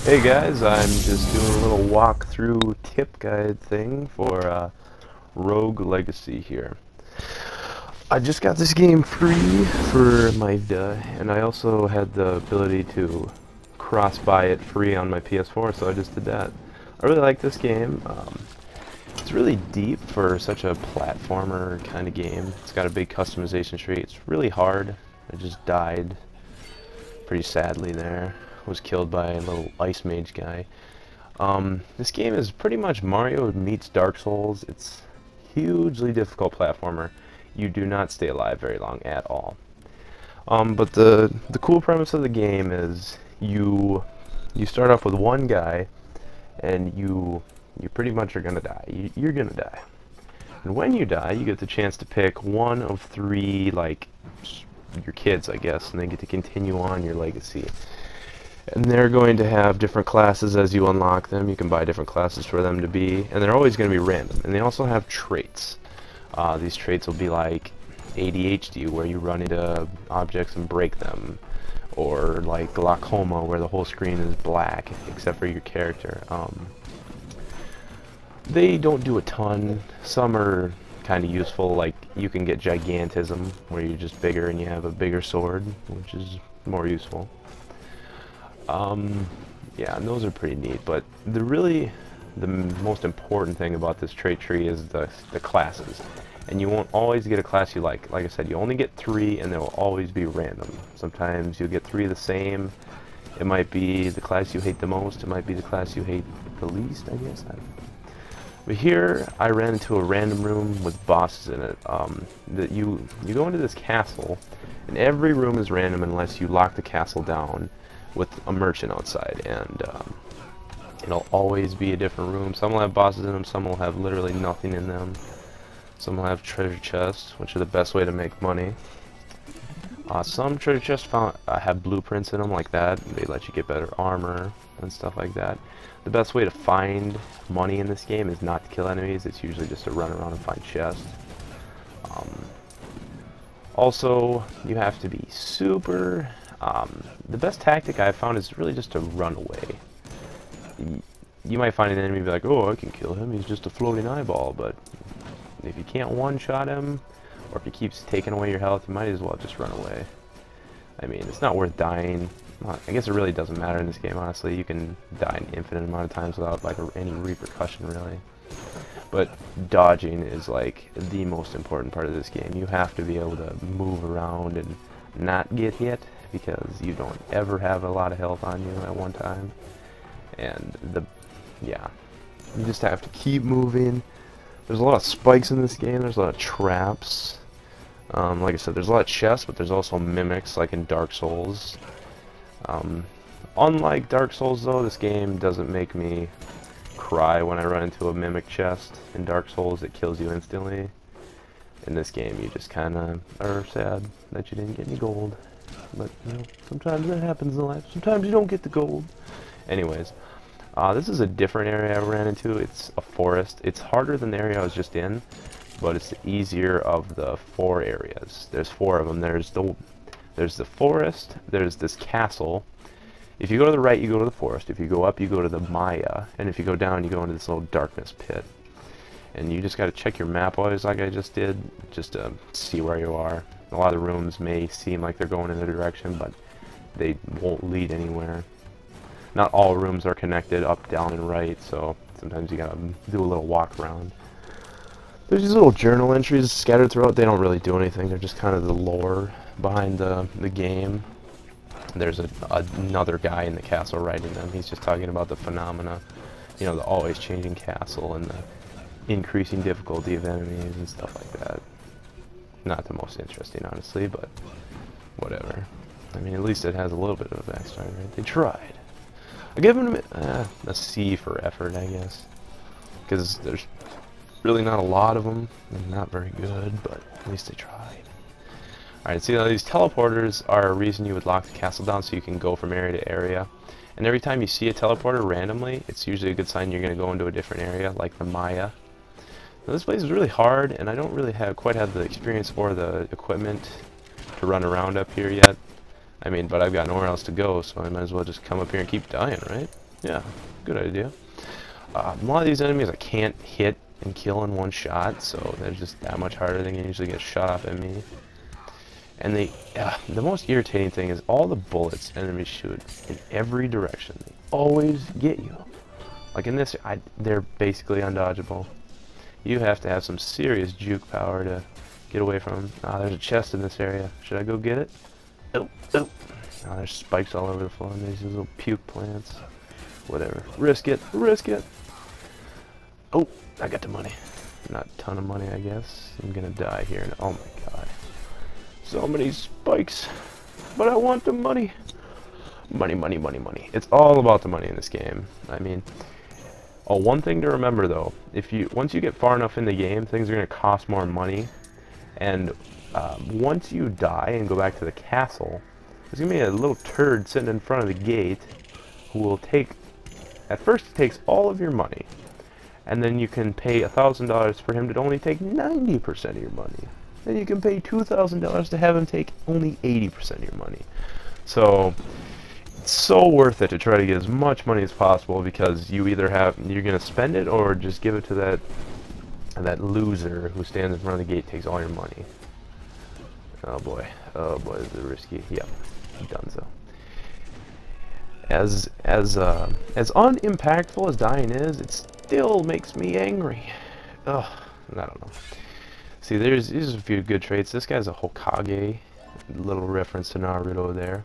Hey guys, I'm just doing a little walkthrough tip guide thing for Rogue Legacy here. I just got this game free for my Vita, and I also had the ability to cross-buy it free on my PS4, so I just did that. I really like this game. It's really deep for such a platformer kind of game. It's got a big customization tree. It's really hard. I just died pretty sadly there. Was killed by a little ice mage guy. This game is pretty much Mario meets Dark Souls. It's hugely difficult platformer. You do not stay alive very long at all. But the cool premise of the game is you start off with one guy, and you pretty much are gonna die. You're gonna die. And when you die, you get the chance to pick one of three, like, your kids, I guess, and they get to continue on your legacy. And they're going to have different classes as you unlock them. You can buy different classes for them to be, and they're always going to be random. And they also have traits. These traits will be like ADHD, where you run into objects and break them, or like glaucoma, where the whole screen is black except for your character. They don't do a ton. Some are kind of useful, like you can get gigantism, where you're just bigger and you have a bigger sword, which is more useful. Yeah, and those are pretty neat, but the most important thing about this trait tree is the classes. And you won't always get a class you like. Like I said, you only get 3, and they'll always be random. Sometimes you'll get 3 of the same. It might be the class you hate the most, it might be the class you hate the least, I guess. But here, I ran into a random room with bosses in it. That you go into this castle, and every room is random unless you lock the castle down with a merchant outside, and it'll always be a different room. Some will have bosses in them, some will have literally nothing in them. Some will have treasure chests, which are the best way to make money. Some treasure chests have blueprints in them like that. They let you get better armor and stuff like that. The best way to find money in this game is not to kill enemies. It's usually just to run around and find chests. Also, you have to be super... the best tactic I've found is really just to run away. You might find an enemy and be like, oh, I can kill him, he's just a floating eyeball, but if you can't one-shot him, or if he keeps taking away your health, you might as well just run away. I mean, it's not worth dying. I guess it really doesn't matter in this game, honestly. You can die an infinite amount of times without like any repercussion, really. But dodging is like the most important part of this game. You have to be able to move around and not get hit, because you don't ever have a lot of health on you at one time. And yeah, you just have to keep moving. There's a lot of spikes in this game. There's a lot of traps. Like I said, there's a lot of chests, but there's also mimics, like in Dark Souls. Unlike Dark Souls, though, this game doesn't make me cry when I run into a mimic chest. In Dark Souls, it kills you instantly. In this game, you just kind of are sad that you didn't get any gold. But, you know, sometimes that happens in life. Sometimes you don't get the gold. Anyways, this is a different area I ran into. It's a forest. It's harder than the area I was just in, but it's the easier of the 4 areas. There's 4 of them. There's the forest, there's this castle. If you go to the right, you go to the forest. If you go up, you go to the Maya. And if you go down, you go into this little darkness pit. And you just got to check your map always, like I just did, just to see where you are. A lot of the rooms may seem like they're going in a direction, but they won't lead anywhere. Not all rooms are connected up, down, and right, so sometimes you gotta do a little walk around. There's these little journal entries scattered throughout. They don't really do anything. They're just kind of the lore behind the game. There's another guy in the castle writing them. He's just talking about the phenomena, you know, the always changing castle and the increasing difficulty of enemies and stuff like that. Not the most interesting, honestly, but whatever. I mean, at least it has a little bit of a backstory, right? They tried. I give them a C for effort, I guess, because there's really not a lot of them. They're not very good, but at least they tried. Alright, so these teleporters are a reason you would lock the castle down, so you can go from area to area. And every time you see a teleporter randomly, it's usually a good sign you're going to go into a different area, like the Maya. Now, this place is really hard, and I don't really quite have the experience or the equipment to run around up here yet. I mean, but I've got nowhere else to go, so I might as well just come up here and keep dying, right? Yeah, good idea. A lot of these enemies I can't hit and kill in one shot, so they're just that much harder than you usually get shot off at me. And the most irritating thing is all the bullets enemies shoot in every direction. They always get you. Like in this, they're basically undodgeable. You have to have some serious juke power to get away from them. Ah, there's a chest in this area. Should I go get it? Oh, oh. Oh, there's spikes all over the floor, and there's these little puke plants. Whatever. Risk it. Risk it. Oh, I got the money. Not a ton of money, I guess. I'm gonna die here. Oh my god. So many spikes. But I want the money. Money, money, money, money. It's all about the money in this game. I mean, one thing to remember though, once you get far enough in the game, things are gonna cost more money. And once you die and go back to the castle, there's gonna be a little turd sitting in front of the gate who will take, at first he takes all of your money, and then you can pay $1,000 for him to only take 90% of your money. Then you can pay $2,000 to have him take only 80% of your money. So it's so worth it to try to get as much money as possible, because you're gonna spend it or just give it to that loser who stands in front of the gate, takes all your money. Oh boy, is it risky? Yep, done so. As unimpactful as dying is, it still makes me angry. Ugh, I don't know. See, these are a few good traits. This guy's a Hokage, little reference to Naruto there.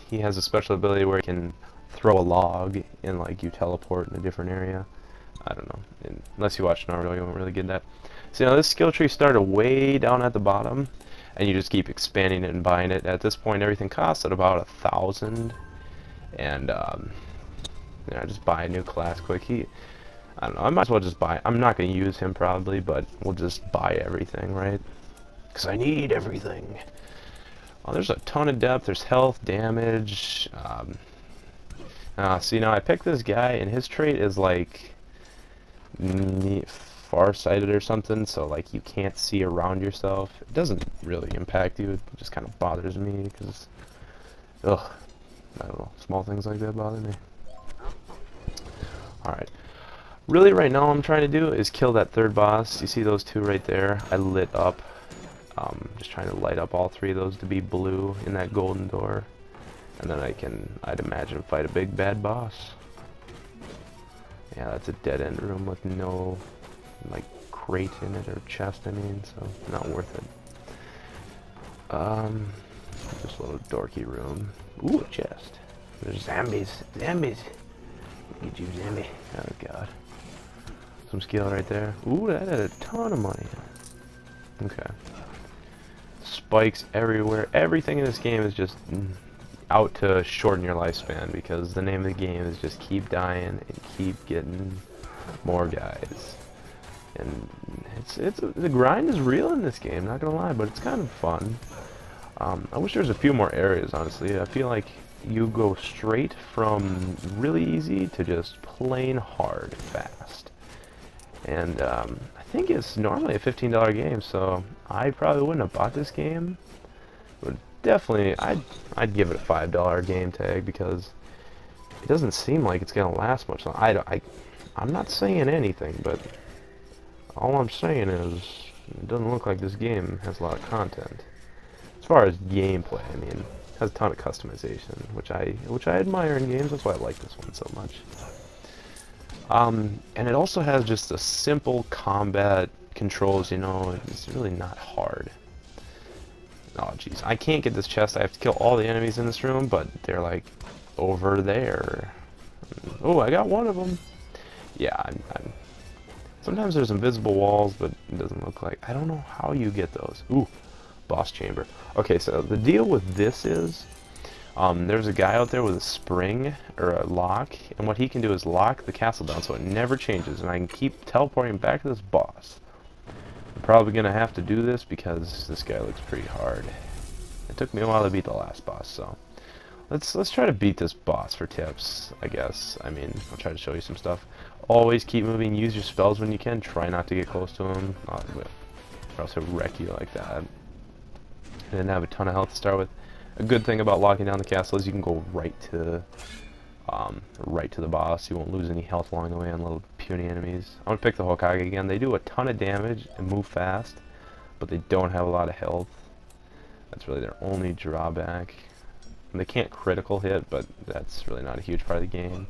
He has a special ability where he can throw a log and like you teleport in a different area. I don't know. Unless you watch Naruto, you won't really get that. So now this skill tree started way down at the bottom, and you just keep expanding it and buying it. At this point, everything costs at about 1,000, and I just buy a new class quick. I don't know. I might as well just buy. I'm not going to use him probably, but we'll just buy everything, right? Because I need everything. Oh, there's a ton of depth. There's health, damage. See, now I picked this guy, and his trait is like farsighted or something, so like you can't see around yourself. It doesn't really impact you. It just kind of bothers me because, ugh, I don't know. Small things like that bother me. All right. Really, right now, what I'm trying to do is kill that third boss. You see those two right there? I lit up. Just trying to light up all three of those to be blue in that golden door. And then I'd imagine, fight a big bad boss. Yeah, that's a dead-end room with no, like, crate in it, or chest, I mean, so not worth it. Just a little dorky room. Ooh, a chest. There's zombies. Zombies! Get you, zombie. Oh, God. Some skill right there. Ooh, that had a ton of money. Okay. Spikes everywhere. Everything in this game is just out to shorten your lifespan, because the name of the game is just keep dying and keep getting more guys. And the grind is real in this game, not gonna lie, but it's kind of fun. I wish there was a few more areas, honestly. I feel like you go straight from really easy to just plain hard fast. And I think it's normally a $15 game, so I probably wouldn't have bought this game. But definitely, I'd give it a $5 game tag, because it doesn't seem like it's gonna last much longer. I'm not saying anything, but all I'm saying is it doesn't look like this game has a lot of content. As far as gameplay, I mean, it has a ton of customization, which I admire in games. That's why I like this one so much. And it also has just a simple combat controls, you know. It's really not hard. Oh jeez, I can't get this chest. I have to kill all the enemies in this room, but they're like over there. Oh, I got one of them. Yeah, sometimes there's invisible walls, but it doesn't look like. I don't know how you get those. Ooh, boss chamber. Okay, so the deal with this is, there's a guy out there with a spring or a lock, and what he can do is lock the castle down so it never changes, and I can keep teleporting back to this boss. I'm probably gonna have to do this because this guy looks pretty hard. It took me a while to beat the last boss, so let's try to beat this boss for tips, I guess. I mean, I'll try to show you some stuff. Always keep moving, use your spells when you can, try not to get close to him, or else he'll wreck you like that. I didn't have a ton of health to start with. A good thing about locking down the castle is you can go right to right to the boss. You won't lose any health along the way on little puny enemies. I'm gonna pick the Hokage again. They do a ton of damage and move fast, but they don't have a lot of health. That's really their only drawback. And they can't critical hit, but that's really not a huge part of the game.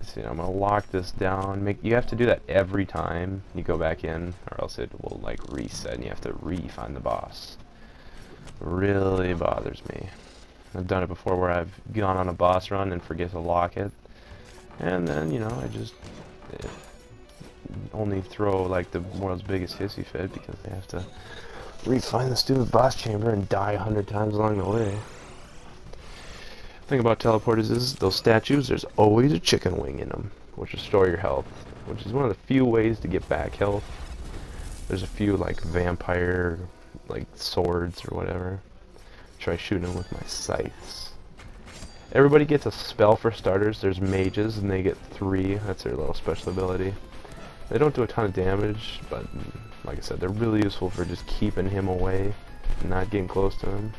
So, I'm gonna lock this down. You have to do that every time you go back in, or else it will like reset and you have to re-find the boss. Really bothers me. I've done it before where I've gone on a boss run and forget to lock it, and then I just only throw like the world's biggest hissy fit because they have to re-find the stupid boss chamber and die 100 times along the way. The thing about teleporters is those statues, there's always a chicken wing in them, which restore your health, which is one of the few ways to get back health. There's a few like vampire like swords or whatever. Try shooting them with my scythes. Everybody gets a spell for starters. There's mages and they get 3. That's their little special ability. They don't do a ton of damage, but like I said, they're really useful for just keeping him away and not getting close to him,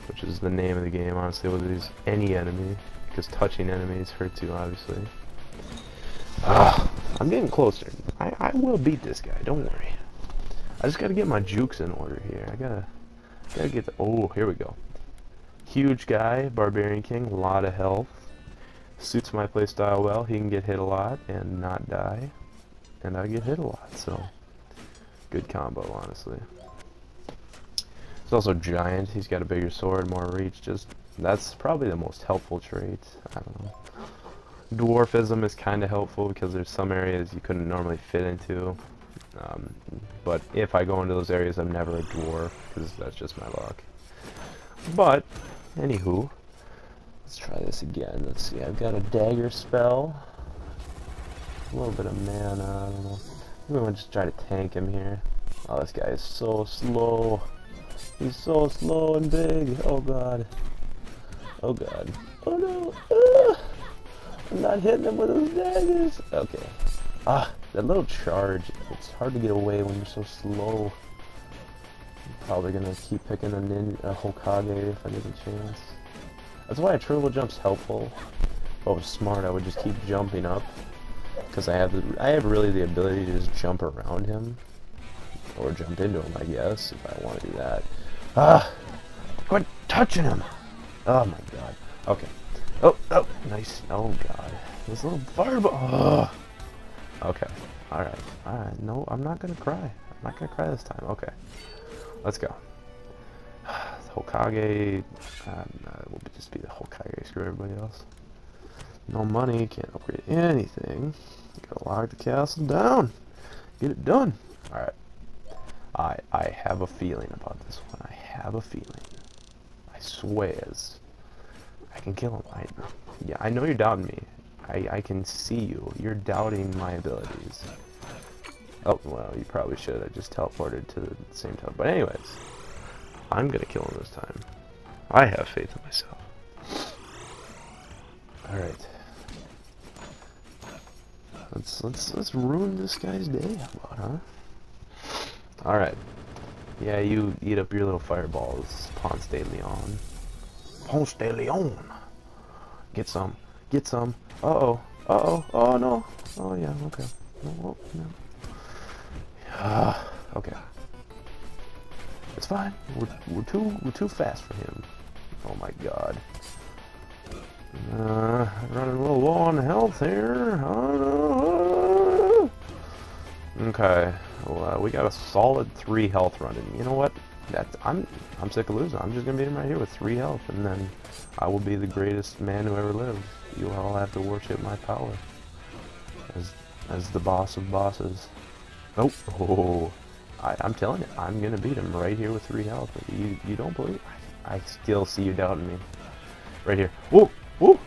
which is the name of the game, honestly, with these any enemy, because touching enemies hurts you, obviously. I'm getting closer. I will beat this guy, don't worry. I just gotta get my jukes in order here. I gotta get the, oh, here we go. Huge guy, Barbarian King, a lot of health. Suits my playstyle well. He can get hit a lot and not die. And I get hit a lot, so good combo, honestly. He's also giant. He's got a bigger sword, more reach. That's probably the most helpful trait. I don't know. Dwarfism is kind of helpful because there's some areas you couldn't normally fit into. But if I go into those areas, I'm never a dwarf because that's just my luck. But anywho, let's try this again. Let's see. I've got a dagger spell. A little bit of mana. I don't know. I'm gonna just try to tank him here. Oh, this guy is so slow. He's so slow and big. Oh god. Oh god. Oh no. I'm not hitting him with those daggers. Okay. That little charge. It's hard to get away when you're so slow. I'm probably gonna keep picking a Hokage if I get a chance. That's why a triple jump's helpful. If I was smart, I would just keep jumping up, because I have really the ability to just jump around him, or jump into him, I guess, if I want to do that. Quit touching him! Oh my god. Okay. Oh, nice. Oh god. This little fireball. Okay. Alright. No, I'm not gonna cry. I'm not gonna cry this time. Okay. Let's go. Hokage. It will just be the Hokage. Screw everybody else. No money. Can't upgrade anything. Gotta lock the castle down. Get it done. Alright. I have a feeling about this one. I have a feeling. I swears. I can kill him. Yeah, I know you're doubting me. I can see you. You're doubting my abilities. Oh, well, you probably should. I just teleported to the same time. But anyways, I'm gonna kill him this time. I have faith in myself. Alright. Let's ruin this guy's day. How about, huh? Alright. Yeah, you eat up your little fireballs, Ponce de Leon. Ponce de Leon! Get some. Get some. Uh-oh. Uh-oh. Oh, no. Oh, yeah, okay. No, no. Okay. It's fine. We're too fast for him. Oh my god. Running a little low on health here. Oh, no. Okay. Well, we got a solid 3 health running. You know what? I'm sick of losing. I'm just gonna beat him right here with 3 health, and then I will be the greatest man who ever lived. You all have to worship my power as the boss of bosses. Oh, I'm telling you, I'm gonna beat him right here with 3 health. You don't believe? I still see you doubting me. Right here. Whoa, whoa,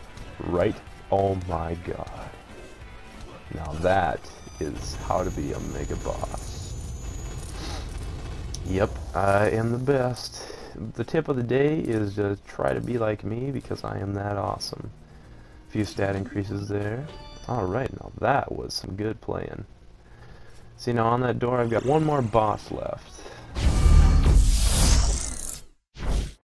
right. Oh my god. Now that is how to be a mega boss. Yep, I am the best. The tip of the day is to try to be like me, because I am that awesome. A few stat increases there. Alright, now that was some good playing. See, now on that door I've got one more boss left.